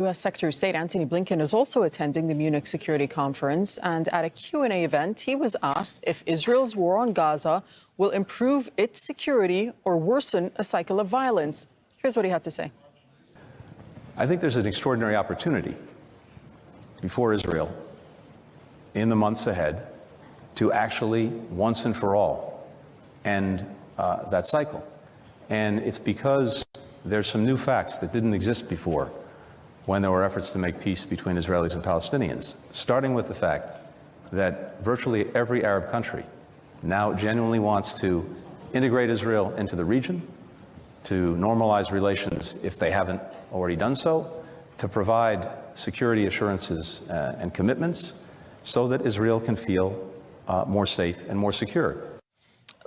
U.S. Secretary of State Antony Blinken is also attending the Munich Security Conference, and at a Q&A event, he was asked if Israel's war on Gaza will improve its security or worsen a cycle of violence. Here's what he had to say. I think there's an extraordinary opportunity before Israel in the months ahead to actually, once and for all, end that cycle. And it's because there's some new facts that didn't exist before when there were efforts to make peace between Israelis and Palestinians, starting with the fact that virtually every Arab country now genuinely wants to integrate Israel into the region, to normalize relations if they haven't already done so, to provide security assurances and commitments so that Israel can feel more safe and more secure.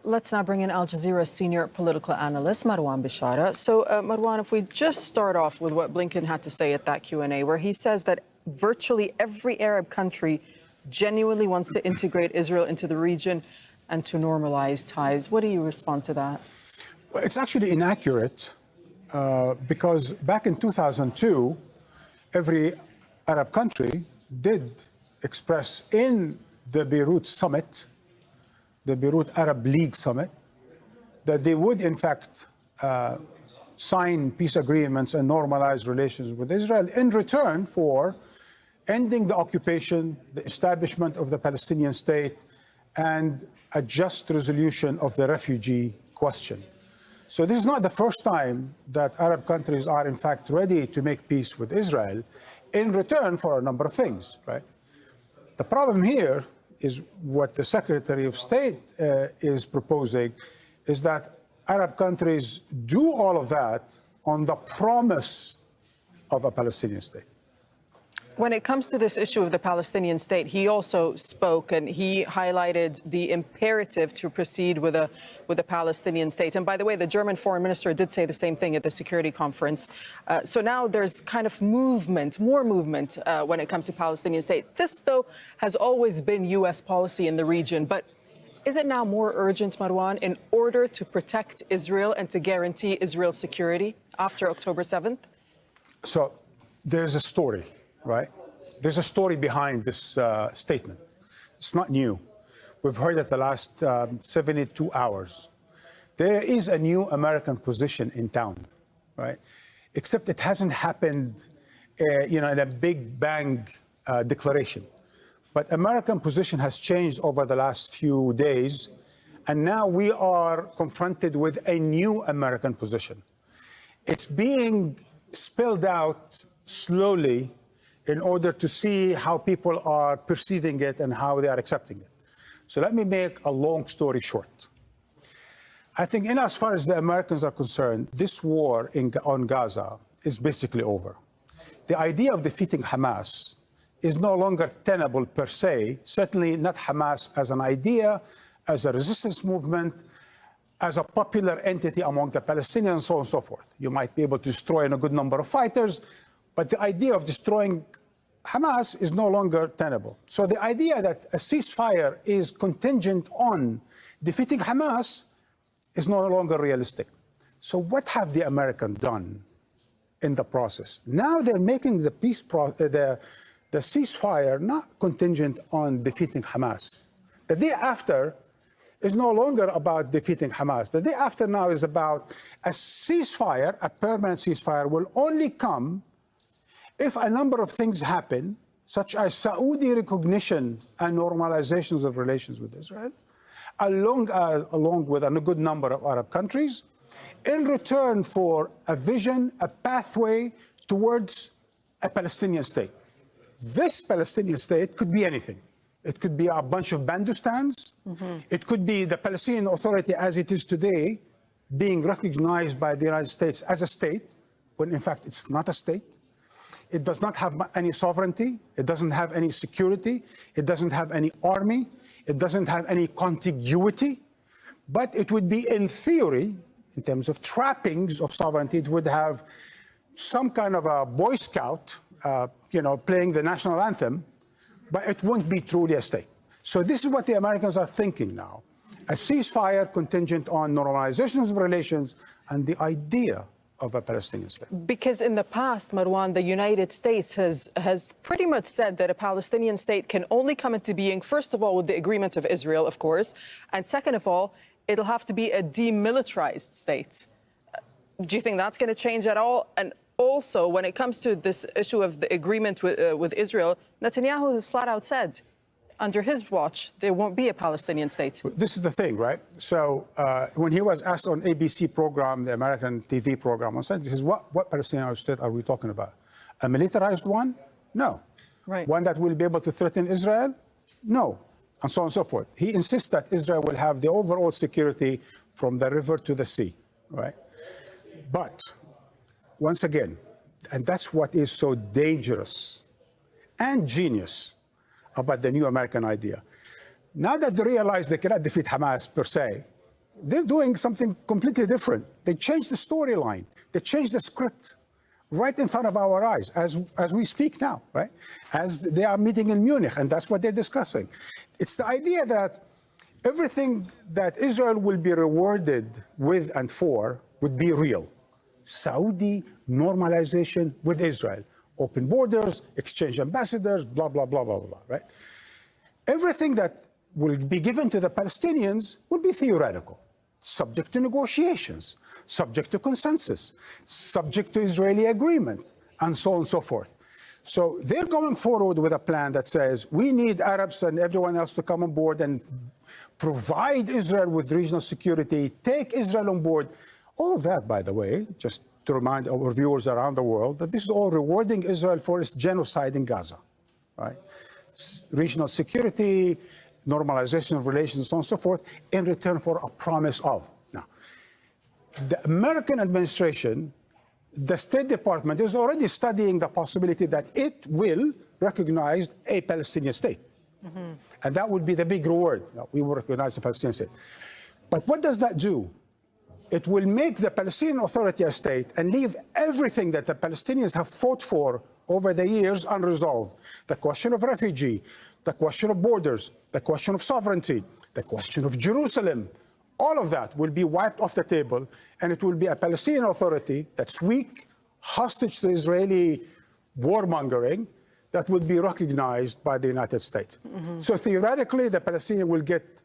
Let's now bring in Al Jazeera senior political analyst Marwan Bishara. So, Marwan, if we just start off with what Blinken had to say at that Q&A, where he says that virtually every Arab country genuinely wants to integrate Israel into the region and to normalize ties. What do you respond to that? Well, it's actually inaccurate because back in 2002, every Arab country did express in the Beirut summit, the Beirut Arab League summit, that they would in fact sign peace agreements and normalize relations with Israel in return for ending the occupation, the establishment of the Palestinian state, and a just resolution of the refugee question. So this is not the first time that Arab countries are in fact ready to make peace with Israel in return for a number of things, right? The problem here is what the Secretary of State is proposing is that Arab countries do all of that on the promise of a Palestinian state. When it comes to this issue of the Palestinian state, he also spoke and he highlighted the imperative to proceed with a Palestinian state. And by the way, the German foreign minister did say the same thing at the security conference. So now there's kind of movement, more movement when it comes to Palestinian state. This, though, has always been U.S. policy in the region. But is it now more urgent, Marwan, in order to protect Israel and to guarantee Israel's security after October 7th? So there's a story. Right? There's a story behind this statement. It's not new. We've heard it the last 72 hours. There is a new American position in town, right? Except it hasn't happened, in a big bang declaration. But American position has changed over the last few days, and now we are confronted with a new American position. It's being spilled out slowly in order to see how people are perceiving it and how they are accepting it. So let me make a long story short. I think in as far as the Americans are concerned, this war on Gaza is basically over. The idea of defeating Hamas is no longer tenable per se, certainly not Hamas as an idea, as a resistance movement, as a popular entity among the Palestinians, so on and so forth. You might be able to destroy a good number of fighters, but the idea of destroying Hamas is no longer tenable. So the idea that a ceasefire is contingent on defeating Hamas is no longer realistic. So what have the Americans done in the process? Now they're making the ceasefire not contingent on defeating Hamas. The day after is no longer about defeating Hamas. The day after now is about a ceasefire, a permanent ceasefire will only come if a number of things happen, such as Saudi recognition and normalizations of relations with Israel, along with a good number of Arab countries, in return for a vision, a pathway towards a Palestinian state. This Palestinian state could be anything. It could be a bunch of Bandustans. It could be the Palestinian Authority as it is today, being recognized by the United States as a state, when in fact it's not a state. It does not have any sovereignty. It doesn't have any security. It doesn't have any army. It doesn't have any contiguity. But it would be, in theory, in terms of trappings of sovereignty, it would have some kind of a Boy Scout, playing the national anthem, but it won't be truly a state. So this is what the Americans are thinking now. A ceasefire contingent on normalizations of relations and the idea of a Palestinian state. Because in the past, Marwan, the United States has pretty much said that a Palestinian state can only come into being, first of all, with the agreement of Israel, of course, and second of all, it'll have to be a demilitarized state. Do you think that's going to change at all? And also, when it comes to this issue of the agreement with Israel, Netanyahu has flat out said, under his watch, there won't be a Palestinian state. This is the thing, right? So when he was asked on ABC program, the American TV program, on Sunday, he says, what Palestinian state are we talking about? A militarized one? No. Right. One that will be able to threaten Israel? No. And so on and so forth. He insists that Israel will have the overall security from the river to the sea, right? But once again, and that's what is so dangerous and genius about the new American idea. Now that they realize they cannot defeat Hamas per se, they're doing something completely different. They changed the storyline. They changed the script right in front of our eyes as we speak now, right? As they are meeting in Munich, and that's what they're discussing. It's the idea that everything that Israel will be rewarded with and for would be real. Saudi normalization with Israel. Open borders, exchange ambassadors, blah, blah, blah, blah, blah, right? Everything that will be given to the Palestinians will be theoretical, subject to negotiations, subject to consensus, subject to Israeli agreement, and so on and so forth. So they're going forward with a plan that says we need Arabs and everyone else to come on board and provide Israel with regional security, take Israel on board. All of that, by the way, just to remind our viewers around the world that this is all rewarding Israel for its genocide in Gaza, right? Regional security, normalization of relations, so on and so forth, in return for a promise of. Now, the American administration, the State Department is already studying the possibility that it will recognize a Palestinian state. Mm-hmm. And that would be the big reward. We will recognize the Palestinian state. But what does that do? It will make the Palestinian Authority a state and leave everything that the Palestinians have fought for over the years unresolved. The question of refugee, the question of borders, the question of sovereignty, the question of Jerusalem, all of that will be wiped off the table, and it will be a Palestinian Authority that's weak, hostage to Israeli warmongering, that will be recognized by the United States. Mm-hmm. So theoretically, the Palestinian will get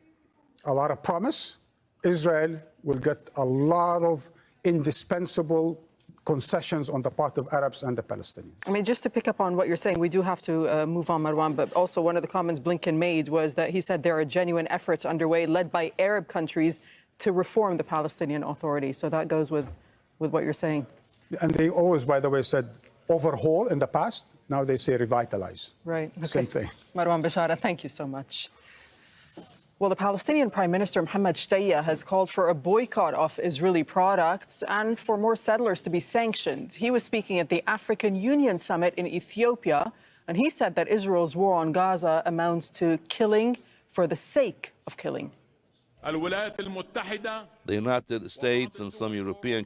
a lot of promise. Israel will get a lot of indispensable concessions on the part of Arabs and the Palestinians. I mean, just to pick up on what you're saying, we do have to move on, Marwan, but also one of the comments Blinken made was that he said there are genuine efforts underway led by Arab countries to reform the Palestinian Authority. So that goes with what you're saying. And they always, by the way, said overhaul in the past. Now they say revitalize. Right. Okay. Same thing. Marwan Bishara, thank you so much. Well, the Palestinian Prime Minister Mohammed Shtaya has called for a boycott of Israeli products and for more settlers to be sanctioned. He was speaking at the African Union Summit in Ethiopia, and he said that Israel's war on Gaza amounts to killing for the sake of killing. The United States and some European